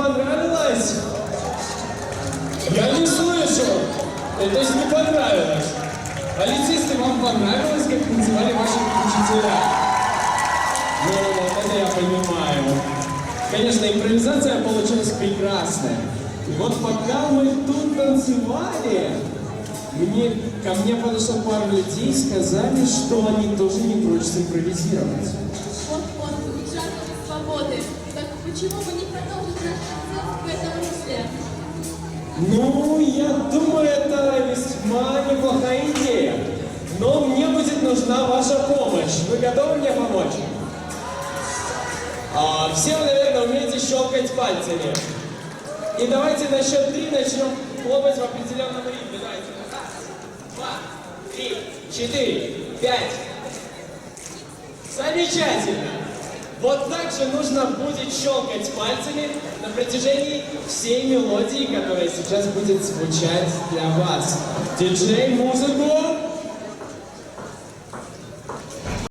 понравилось? Я не слышу. То есть не понравилось. Полицисты, вам понравилось, как танцевали ваши учителя? Ну, это я понимаю. Конечно, импровизация получилась прекрасная. И вот пока мы тут танцевали, ко мне подошло пару людей и сказали, что они тоже не прочь импровизировать. Вот, жанр свободы. Так почему бы не продолжить наш процесс в этом русле? Ну, я думаю, это весьма неплохая идея. Но мне будет нужна ваша помощь. Вы готовы мне помочь? Все вы, наверное, умеете щелкать пальцами. И давайте на счет 3 начнем хлопать в определенном ритме. Давайте. 1, 2, 3, 4, 5. Замечательно. Вот так же нужно будет щелкать пальцами на протяжении всей мелодии, которая сейчас будет звучать для вас. Диджей, музыку!